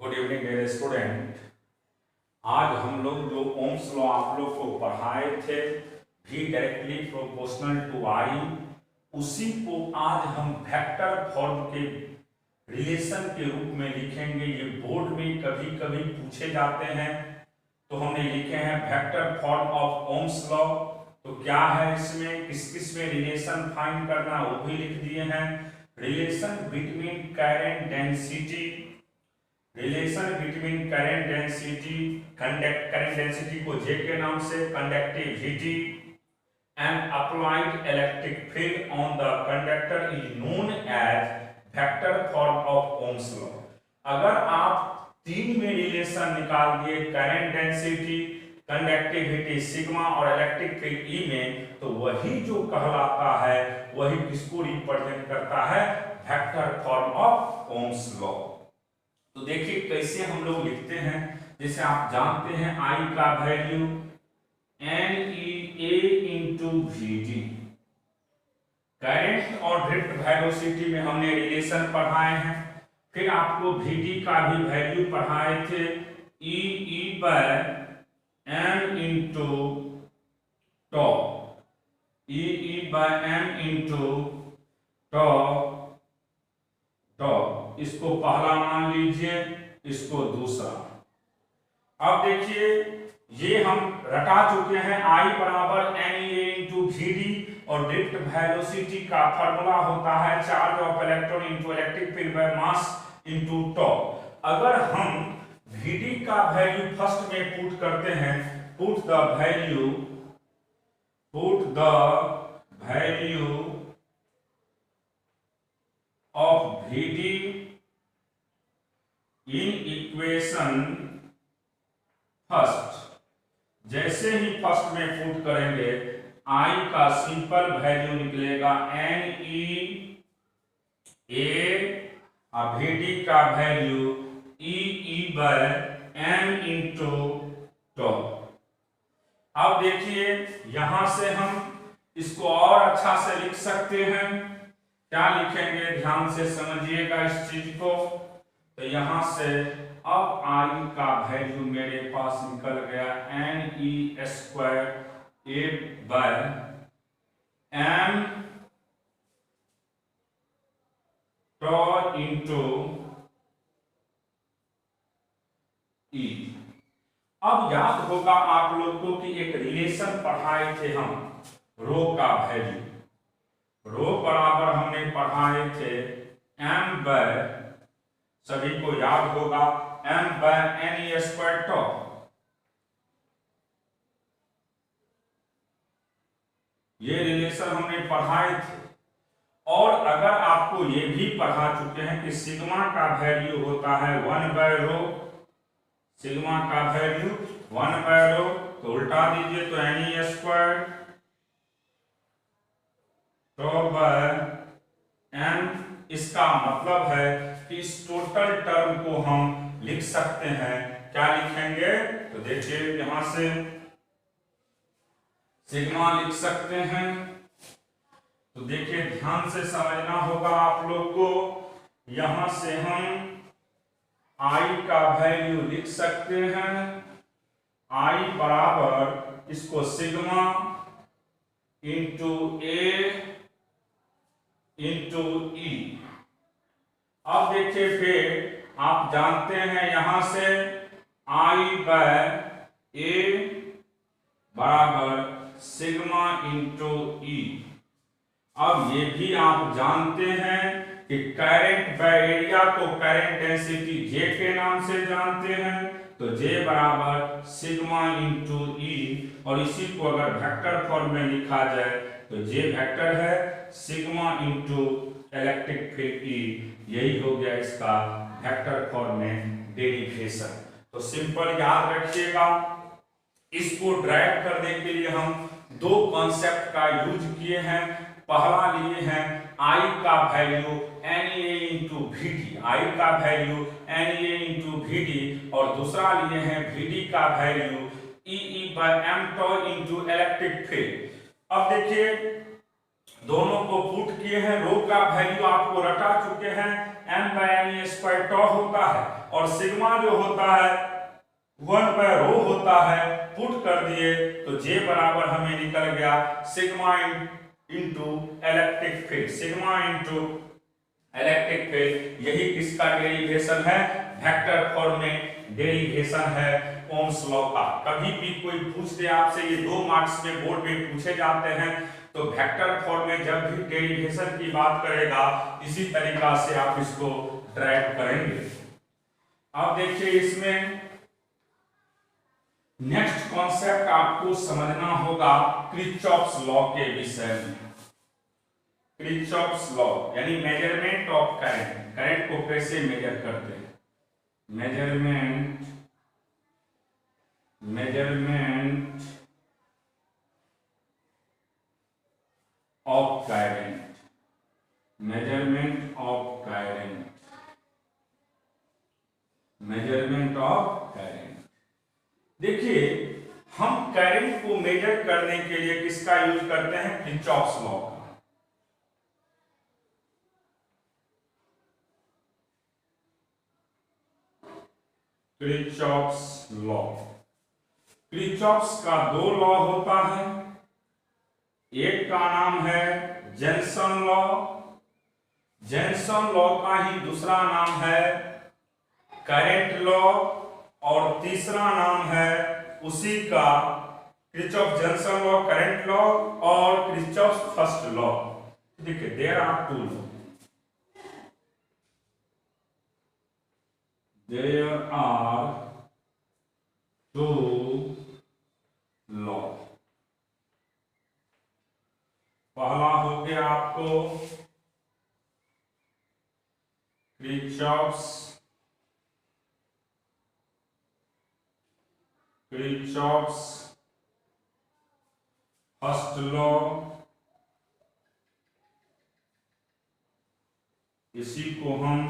Good evening मेरे student. आज हम लोग जो ओम्स लॉ आप लोग को पढ़ाए थे V directly proportional to I, उसी को आज हम वेक्टर फॉर्म के रिलेशन के रूप में लिखेंगे। ये बोर्ड में कभी कभी पूछे जाते हैं, तो हमने लिखे हैं vector form of Ohm's law. तो क्या है इसमें, किस किस में रिलेशन फाइंड करना वो भी लिख दिए हैं। Relation between current density, relation between current density को J के नाम से, conductivity and applied electric field on the conductor is known as vector form of Ohm's law. अगर आप तीन में रिलेशन निकाल दिए, करंट डेंसिटी, कंडक्टिविटी सिग्मा और इलेक्ट्रिक फील्ड E में, तो वही जो कहलाता है वही किसको रिप्रेजेंट करता है, vector form of Ohm's law. तो देखिए कैसे हम लोग लिखते हैं। जैसे आप जानते हैं I का value NEA into VD, current और ड्रिफ्ट वेलोसिटी में हमने रिलेशन पढ़ाए हैं। फिर आपको VD का भी वैल्यू पढ़ाए थे, E by M into toe, E by M into टॉ। इसको पहला मान लीजिए, इसको दूसरा। अब देखिए ये हम रटा चुके हैं, I बराबर NEA इंटू VD और ड्रिफ्ट वेलोसिटी का फॉर्मूला होता है charge of electron into electric field by mass into tau. अगर हम VD का वैल्यू फर्स्ट में पुट करते हैं, put the value of VD in equation first. जैसे ही फर्स्ट में पुट करेंगे, I का सिंपल वैल्यू निकलेगा NEA और VD का value E by M into tau. अब देखिए यहां से हम इसको और अच्छा से लिख सकते हैं। क्या लिखेंगे, ध्यान से समझिएगा इस चीज को। तो यहां से अब I का वैल्यू मेरे पास निकल गया NE square A by M tau into E। अब याद होगा आप लोग को कि एक रिलेशन पढ़ाए थे हम, रो का वैल्यू, रो बराबर हमने पढ़ाए थे M बाय, सभी को याद होगा, M बाय NE स्क्वायर टॉ। ये रिलेशन हमने पढ़ाए थे। और अगर आपको ये भी पढ़ा चुके हैं कि सिग्मा का वैल्यू होता है 1 बाय रो, सिग्मा का वैल्यू 1 बाय रो, तो उल्टा दीजिए तो NE स्क्वायर टॉ बाय M। इसका मतलब है कि इस टोटल टर्म को हम लिख सकते हैं, क्या लिखेंगे, तो देखिए यहां से सिग्मा लिख सकते हैं। तो देखिए ध्यान से समझना होगा आप लोग को। यहां से हम I का वैल्यू लिख सकते हैं, I बराबर इसको sigma into A into E। अब देखिए फिर आप जानते हैं यहां से I बाय A बराबर सिग्मा इंटू E। अब ये भी आप जानते हैं कि करंट बाय एरिया को करंट डेंसिटी J के नाम से जानते हैं, तो J बराबर सिग्मा इंटू E। और इसी को अगर वेक्टर फॉर्म में लिखा जाए तो J वेक्टर है, sigma into electric field E। यही हो गया इसका वेक्टर फॉर्म में डेरिवेशन। तो सिंपल याद रखिएगा। इसको ड्राइव करने के लिए हम दो कॉन्सेप्ट का यूज किए हैं। पहला लिए हैं I का value NEA into VD, I का वैल्यू NEA इंटू VD, और दूसरा लिए हैं VD का value E by M tau into electric field. अब देखिए दोनों को पुट किए हैं, रो का वैल्यू आपको रटा चुके हैं, m/n² टॉ होता है और सिग्मा जो होता है 1/ρ होता है, पुट कर दिए तो J बराबर हमें निकल गया sigma into electric field, sigma into electric field. यही किसका डेरिवेशन है, वेक्टर फॉर्म में डेरिवेशन है ओम्स लॉ का। कभी भी कोई पूछ दे आपसे, ये 2 मार्क्स में बोर्ड में पूछे जाते हैं, तो वेक्टर फॉर्म में जब भी डेरिवेशन की बात करेगा इसी तरीका से आप इसको ड्राइव करेंगे। अब देखिए इसमें नेक्स्ट कॉन्सेप्ट आपको समझना होगा किरचॉफ्स लॉ के विषय में। किरचॉफ्स लॉ यानी मेजरमेंट ऑफ करंट, करंट को कैसे मेजर करते हैं, measurement of current, measurement of current, measurement of current. देखिए हम करंट को मेजर करने के लिए किसका यूज करते हैं, किरचॉफ्स लॉ का। किरचॉफ्स लॉ, किरचॉफ्स का 2 लॉ होता है, एक का नाम है जेनसन लॉ, जेनसन लॉ का ही दूसरा नाम है करंट लॉ और तीसरा नाम है उसी का Kirchhoff junction law, current law और किरचॉफ फर्स्ट लॉ। देखिए there are 2 law, there are 2 law। पहला हो गया आपको किरचॉफ्स फर्स्ट लॉ, इसी को हम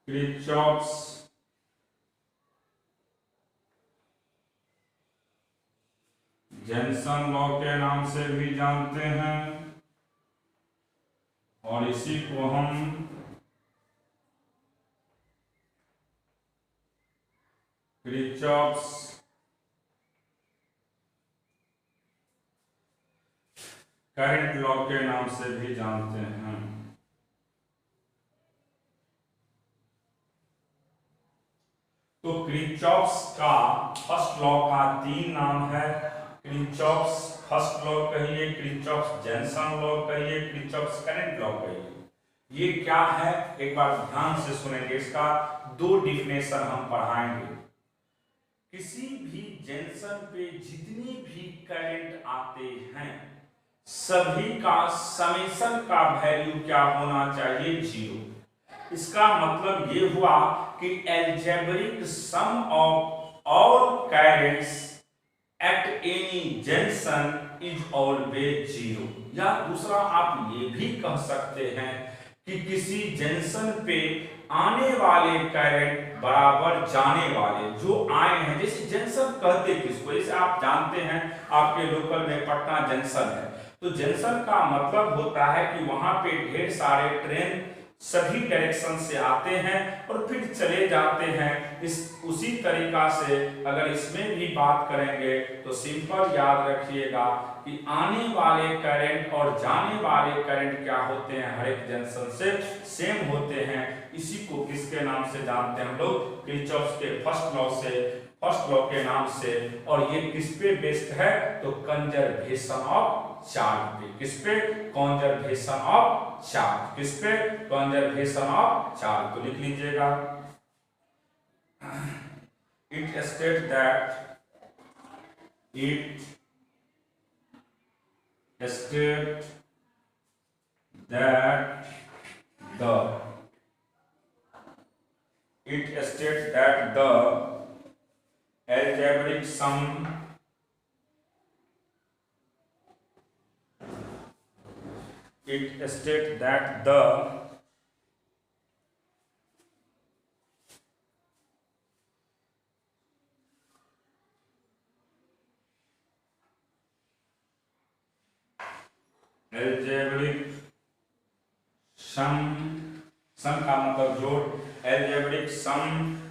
किरचॉफ्स जेनसन लॉ के नाम से भी जानते हैं और इसी को हम किरचॉफ्स करंट लॉ के नाम से भी जानते हैं। तो किरचॉफ्स का फर्स्ट लॉ का 3 नाम है, किरचॉफ्स फर्स्ट लॉ कहिए, किरचॉफ्स जेनसन लॉ कहिए, किरचॉफ्स करंट लॉ कहिए। ये क्या है एक बार ध्यान से सुनेंगे, इसका 2 डिफिनेशन हम पढ़ाएंगे। किसी भी जंक्शन पे जितनी भी करंट आते हैं सभी का समेशन का वैल्यू क्या होना चाहिए, 0। इसका मतलब ये हुआ कि algebraic sum of all currents at any junction is always 0। या दूसरा आप ये भी कह सकते हैं कि किसी जंक्शन पे आने वाले करंट बराबर जाने वाले जो आए हैं, जैसे जंक्शन कहते किसको, जैसे आप जानते हैं आपके लोकल में पटना जंक्शन है, तो जंक्शन का मतलब होता है कि वहां पे ढेर सारे ट्रेन सभी डायरेक्शन से आते हैं और फिर चले जाते हैं। उसी तरीका से अगर इसमें भी बात करेंगे तो सिंपल याद रखिएगा कि आने वाले करंट और जाने वाले करंट क्या होते हैं, हर एक जंक्शन से सेम होते हैं। इसी को किसके नाम से जानते हैं हम लोग, किरचॉफ के फर्स्ट लॉ के नाम से। और ये किस पे बेस्ड है, तो कंजर्वेशन ऑफ चार्ज पे। किस पे, कंजर्वेशन ऑफ चार्ज। किस पे, कंजर्वेशन ऑफ चार्ज। तो लिख लीजिएगा, it state that the algebraic sum algebraic sum, sum का मतलब जोड़, algebraic sum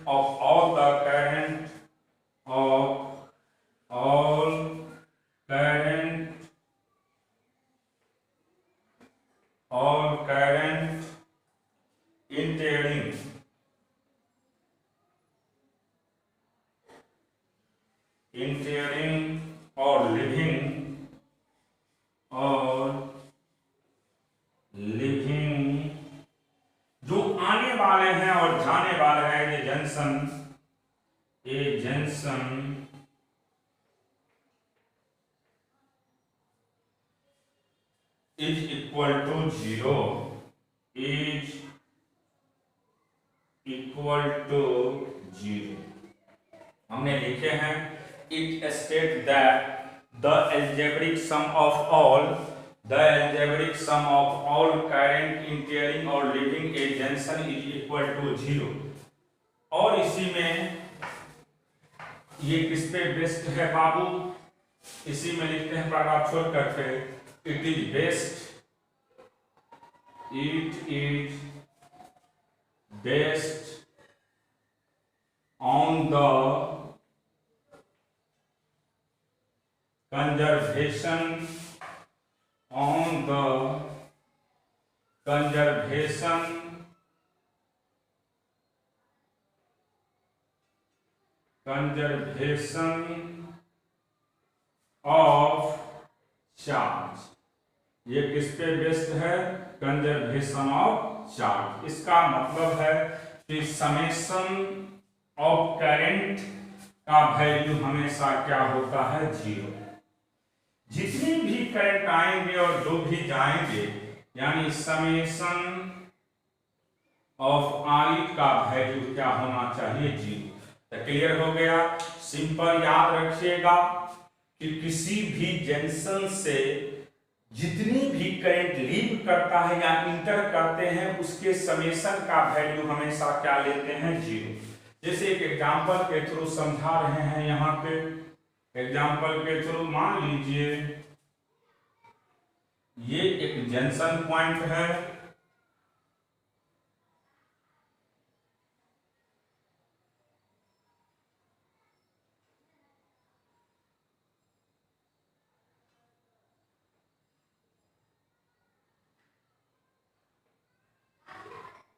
of all the current of all current entering और लिविंग जो आने वाले हैं और जाने वाले हैं, ये junction is equal to 0, is equal to 0। हमने लिखे हैं it states that the algebraic sum of all current entering or leaving a junction is equal to 0। और इसी में ये किस पे बेस्ड है बाबू, इसी में लिखते हैं पैराग्राफ छोड़ करके, it is based on the conservation of charge। ये किस पे बेस्ड है, कंजर्वेशन ऑफ चार्ज। इसका मतलब है कि समेशन ऑफ करंट का वैल्यू हमेशा क्या होता है, 0। जितने भी करंट आएंगे और जो भी जाएंगे, यानी समेशन ऑफ आई का वैल्यू क्या होना चाहिए, 0। तो क्लियर हो गया। सिंपल याद रखिएगा कि किसी भी जंक्शन से जितनी भी करंट लीव करता है या इंटर करते हैं, उसके समेशन का वैल्यू हमेशा क्या लेते हैं, 0। जैसे एक एग्जांपल के थ्रू समझा रहे हैं, यहाँ पे एग्जांपल के थ्रू मान लीजिए ये एक जंक्शन पॉइंट है,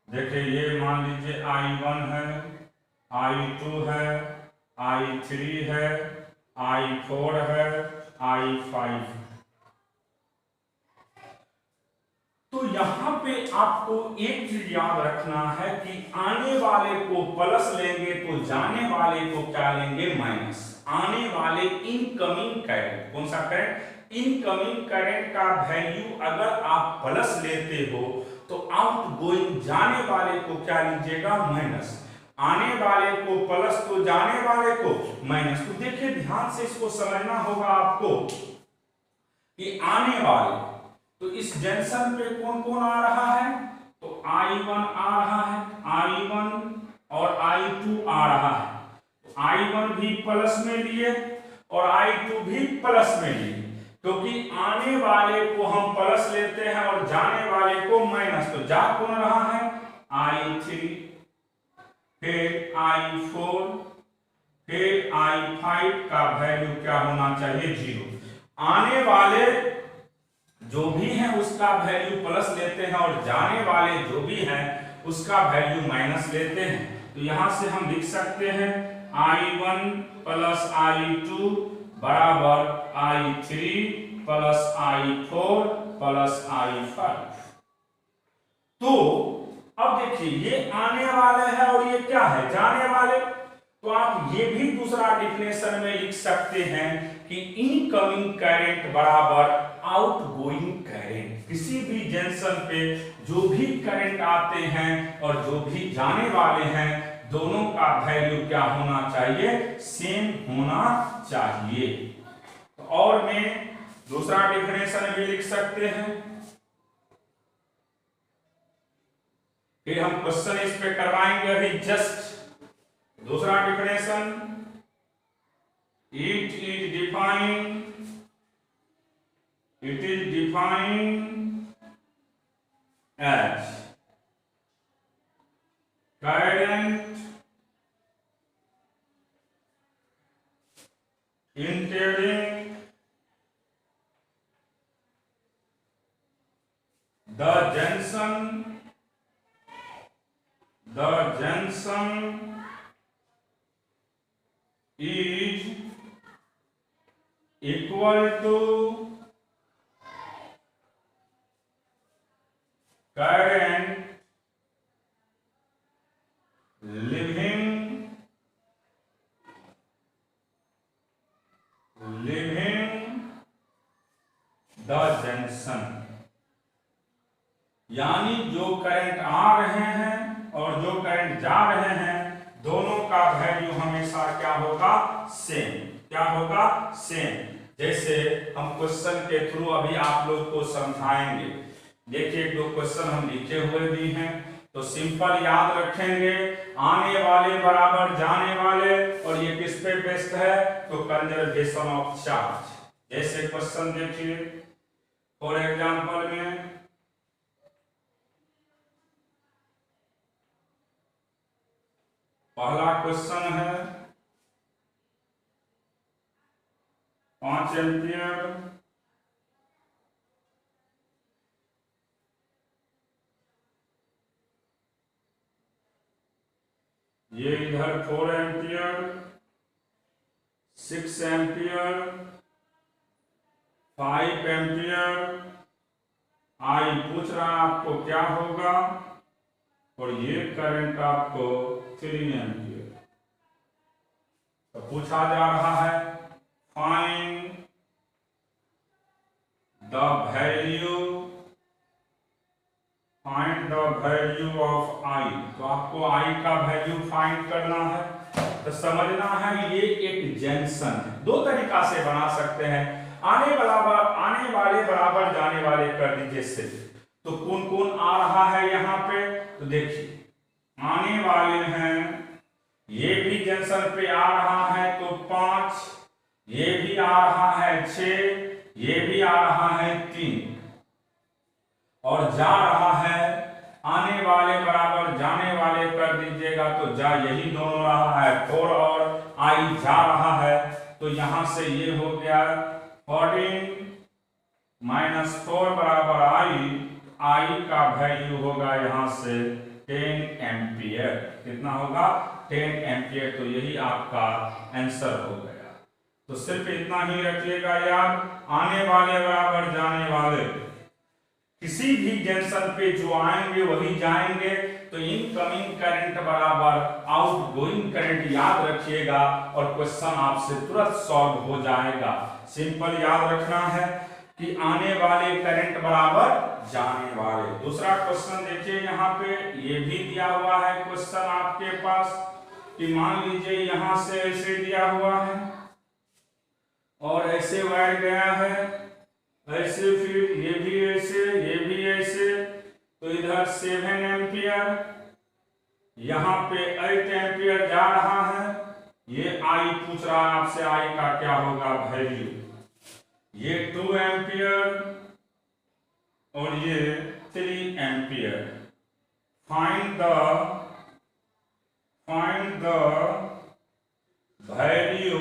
देखिए ये मान लीजिए I1 है, I2 है, I3 है, I4 है, I5 है। तो यहां पे आपको एक चीज याद रखना है कि आने वाले को प्लस लेंगे तो जाने वाले को क्या लेंगे, माइनस। आने वाले इनकमिंग करंट, कौन सा करंट, इनकमिंग करंट का वैल्यू अगर आप प्लस लेते हो तो आउटगोइंग जाने वाले को क्या लीजिएगा, माइनस। आने वाले को प्लस तो जाने वाले को माइनस। तो देखिए ध्यान से इसको समझना होगा आपको कि आने वाले, तो इस जंक्शन पे कौन कौन आ रहा है, तो I1 आ रहा है, I1 और I2 आ रहा है। तो I1 भी प्लस में लिए और I2 भी प्लस में लिए, क्योंकि आने वाले को हम प्लस लेते हैं और जाने वाले को माइनस। तो जा कौन रहा है, I3, फिर I4, फिर I5 का वैल्यू क्या होना चाहिए, 0। आने वाले जो भी हैं उसका वैल्यू प्लस लेते हैं और जाने वाले जो भी हैं उसका वैल्यू माइनस लेते हैं। तो यहां से हम लिख सकते हैं I1 प्लस I2 बराबर I3 plus I4 plus I5। तो अब देखिए ये आने वाले हैं और ये क्या है, जाने वाले। तो आप ये भी दूसरा डिफिनेशन में लिख सकते हैं कि इनकमिंग करंट बराबर आउटगोइंग करंट। किसी भी जंक्शन पे जो भी करंट आते हैं और जो भी जाने वाले हैं, दोनों का वैल्यू क्या होना चाहिए, सेम होना चाहिए। तो और में दूसरा डिफिनेशन भी लिख सकते हैं। फिर हम क्वेश्चन इस पे करवाएंगे अभी जस्ट। दूसरा definition, it is it is defined as current entering the junction is equal to current leaving the junction। यानी जो करंट आ रहे हैं और जो करंट जा रहे हैं दोनों का वैल्यू हमेशा क्या होगा, सेम। क्या होगा, सेम। जैसे हम क्वेश्चन के थ्रू अभी आप लोग को समझाएंगे। देखिए दो क्वेश्चन हम लिखे हुए भी हैं, तो सिंपल याद रखेंगे, आने वाले बराबर जाने वाले, और ये किस पे बेस्ड है, तो कंजर्वेशन ऑफ चार्ज। जैसे क्वेश्चन देखिए फॉर एग्जांपल में पहला क्वेश्चन है 5 एम्पियर ये इधर 4 एम्पियर 6 एम्पियर 5 एम्पियर। आई पूछ रहा है आपको क्या होगा, और ये करंट आपको 3 एम्पियर। तो पूछा जा रहा है find the value of I. तो आपको आई का वैल्यू फाइंड करना है। तो समझना है ये एक जंक्शन है, दो तरीका से बना सकते हैं। आने वाले बराबर जाने वाले कर दीजिए सिर्फ। तो कौन कौन आ रहा है यहाँ पे, तो देखिए आने वाले हैं, ये भी जंक्शन पे आ रहा है तो 5, ये भी आ रहा है 6, ये भी आ रहा है 3, और जा रहा है आने वाले बराबर जाने वाले कर दीजिएगा तो जा यही दोनों रहा है 4, और आई जा रहा है। तो यहां से ये हो गया 14 - 4 बराबर आई का वैल्यू होगा यहां से 10 एम्पियर। कितना होगा, 10 एम्पियर। तो यही आपका आंसर हो गया। तो सिर्फ इतना ही रखिएगा याद, आने वाले बराबर जाने वाले किसी भी जंक्शन पे जो आएंगे वही जाएंगे। तो इनकमिंग करंट बराबर आउटगोइंग करंट याद रखिएगा, और क्वेश्चन आपसे तुरंत सॉल्व हो जाएगा। सिंपल याद रखना है कि आने वाले करंट बराबर जाने वाले। दूसरा क्वेश्चन देखिए यहाँ पे, ये भी दिया हुआ है क्वेश्चन आपके पास कि मान लीजिए यहां से ऐसे दिया हुआ है और ऐसे वायर गया है, ऐसे, फिर ये भी ऐसे, ये भी ऐसे। तो इधर 7 एम्पियर, यहाँ पे 8 एम्पियर जा रहा है। ये आई पूछ रहा है आपसे, आई का क्या होगा वैल्यू। ये 2 एम्पियर और ये 3 ampere. Find the value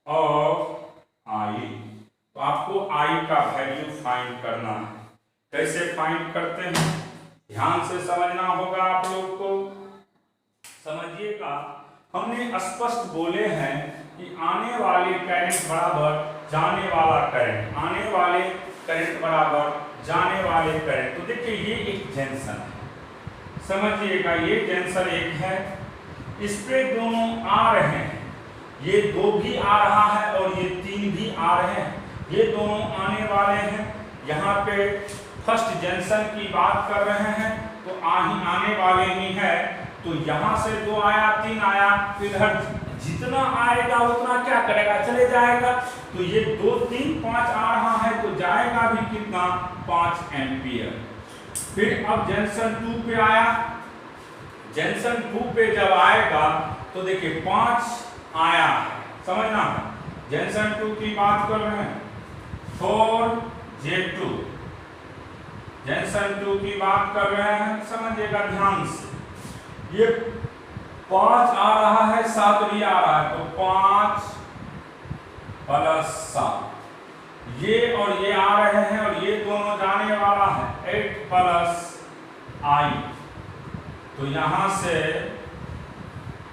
of I. तो आपको आई का वैल्यू फाइंड करना है। कैसे फाइंड करते हैं, ध्यान से समझना होगा आप लोग को। समझिएगा, हमने स्पष्ट बोले हैं कि आने वाले करंट बराबर जाने वाला करंट, आने वाले करंट बराबर जाने वाले करंट। तो देखिए ये एक जंक्शन है, समझिएगा ये जंक्शन एक है, इस पे दोनों आ रहे हैं, ये 2 भी आ रहा है और ये 3 भी आ रहे हैं, ये दोनों आने वाले हैं। यहाँ पे फर्स्ट जंक्शन की बात कर रहे हैं तो आने वाले ही है। तो यहाँ से 2 आया 3 आया, इधर जितना आएगा उतना क्या करेगा, चले जाएगा। तो ये 2 3 5 आ रहा है तो जाएगा भी कितना, 5 एम्पियर। फिर अब जंक्शन 2 पे आया, जंक्शन 2 पे जब आएगा तो देखिए 5 आया, समझना है जंक्शन 2 की बात कर रहे हैं। 4J2 जंक्शन 2 की बात कर रहे हैं, समझिएगा ध्यान से। ये 5 आ रहा है, 7 भी आ रहा है, तो 5 + 7 ये और ये आ रहे हैं और ये दोनों जाने वाला है, 8 + I। तो यहां से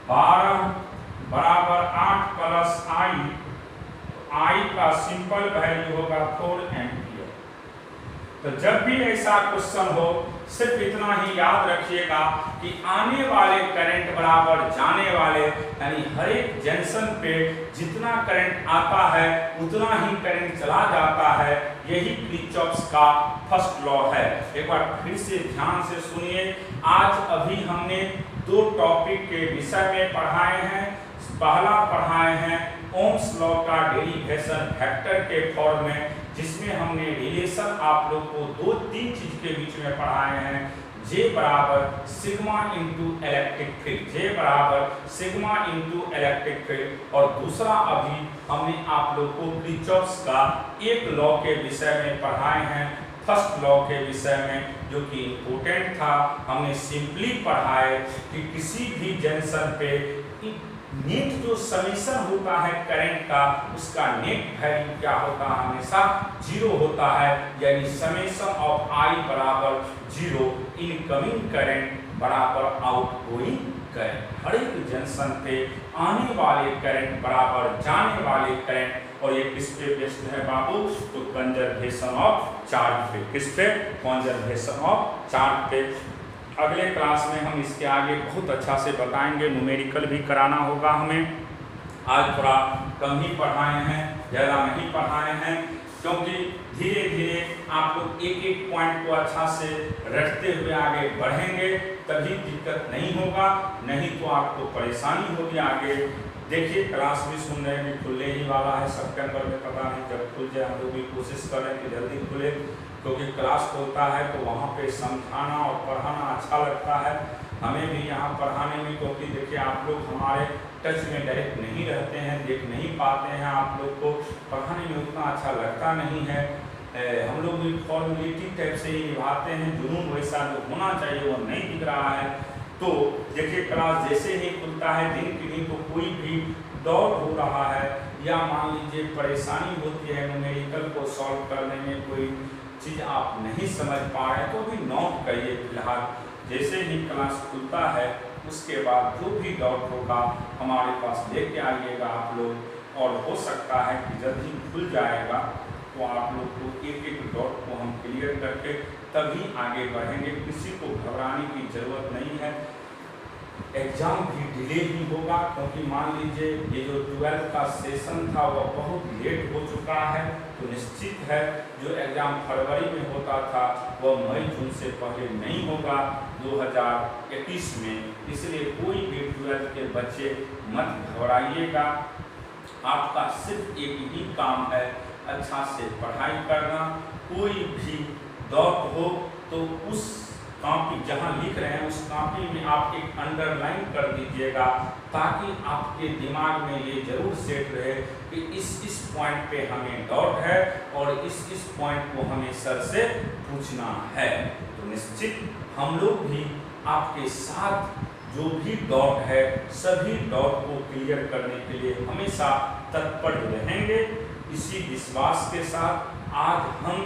12 = 8 + I। I का सिंपल वैल्यू होगा 4 एम्पियर। तो जब भी ऐसा क्वेश्चन हो, सिर्फ इतना ही याद रखिएगा कि आने वाले करंट बराबर जाने वाले, यानी हर एक जंक्शन पे जितना करंट आता है उतना ही करंट चला जाता है। यही किरचॉफ्स का फर्स्ट लॉ है। एक बार फिर से ध्यान से सुनिए। आज अभी हमने 2 टॉपिक के विषय में पढ़ाए हैं। पहला पढ़ाए हैं ओम्स लॉ का डेरिवेशन वेक्टर के फॉर्म में, जिसमें हमने रिलेशन आप लोग को 2-3 चीज के बीच में पढ़ाए हैं। J = sigma into electric field, J = sigma into electric field. और दूसरा अभी हमने आप लोग को किरचॉफ्स का एक लॉ के विषय में पढ़ाए हैं, फर्स्ट लॉ के विषय में, जो कि इम्पोर्टेंट था। हमने सिंपली पढ़ाए कि किसी भी जंक्शन पे नेट जो समीशन होता है करंट का, उसका नेट वैल्यू क्या होता है, हमेशा 0 होता है। यानी summation of I = 0, incoming current बराबर आउटगोइंग करंट। हर एक जंक्शन पे आने वाले करंट बराबर जाने वाले करंट। और ये किस पे बेस्ड है बाबू, तो कंजर्वेशन ऑफ चार्ज पे। किस पे, कंजर्वेशन ऑफ चार्ज पे। अगले क्लास में हम इसके आगे बहुत अच्छा से बताएंगे, न्यूमेरिकल भी कराना होगा हमें। आज थोड़ा कम ही पढ़ाए हैं, ज़्यादा नहीं पढ़ाए हैं, क्योंकि धीरे धीरे आप लोग एक एक पॉइंट को अच्छा से रखते हुए आगे बढ़ेंगे, तभी दिक्कत नहीं होगा, नहीं तो आपको परेशानी होगी आगे। देखिए क्लास भी सुन रहे हैं, खुलने ही वाला है सितंबर में, पता नहीं जब खुल जाए। हम लोग भी कोशिश कर रहे हैं कि जल्दी खुले, क्योंकि क्लास खोलता है तो वहाँ पे समझाना और पढ़ाना अच्छा लगता है हमें भी यहाँ पढ़ाने में। क्योंकि देखिए आप लोग हमारे टच में डायरेक्ट नहीं रहते हैं, देख नहीं पाते हैं, आप लोग को पढ़ाने में उतना अच्छा लगता नहीं है। हम लोग भी फॉर्मेलिटी टाइप से ही निभाते हैं, जुनून वैसा जो होना चाहिए वो नहीं दिख रहा है। तो देखिए क्लास जैसे ही खुलता है, दिन किन्हीं को कोई भी डाउट हो रहा है या मान लीजिए परेशानी होती है न्यूमेरिकल को सॉल्व करने में, कोई चीज़ आप नहीं समझ पा रहे हैं, तो भी नोट करिए। फिलहाल जैसे ही क्लास खुलता है उसके बाद जो भी डाउट होगा हमारे पास लेके आइएगा आप लोग, और हो सकता है कि जल्द ही खुल जाएगा तो आप लोग को एक एक डाउट को हम क्लियर करके तभी आगे बढ़ेंगे। किसी को घबराने की ज़रूरत नहीं है। एग्ज़ाम भी डिले ही होगा, क्योंकि मान लीजिए ये जो 12th का सेशन था वह बहुत लेट हो चुका है। तो निश्चित है जो एग्ज़ाम फरवरी में होता था वह मई जून से पहले नहीं होगा 2021 में। इसलिए कोई भी 12th के बच्चे मत घबराइएगा। आपका सिर्फ एक ही काम है, अच्छा से पढ़ाई करना। कोई भी डाउट हो तो उस कॉपी जहां लिख रहे हैं उस कॉपी में आप एक अंडरलाइन कर दीजिएगा, ताकि आपके दिमाग में ये जरूर सेट रहे कि इस पॉइंट पे हमें डाउट है और इस पॉइंट को हमें सर से पूछना है। तो निश्चित हम लोग भी आपके साथ जो भी डाउट है सभी डाउट को क्लियर करने के लिए हमेशा तत्पर रहेंगे। इसी विश्वास के साथ आज हम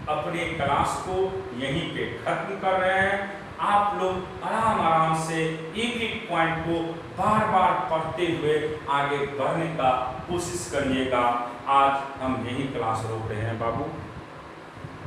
अपने क्लास को यहीं पे खत्म कर रहे हैं। आप लोग आराम से एक एक पॉइंट को बार बार पढ़ते हुए आगे बढ़ने का कोशिश करिएगा। आज हम यही क्लास रोक रहे हैं बाबू।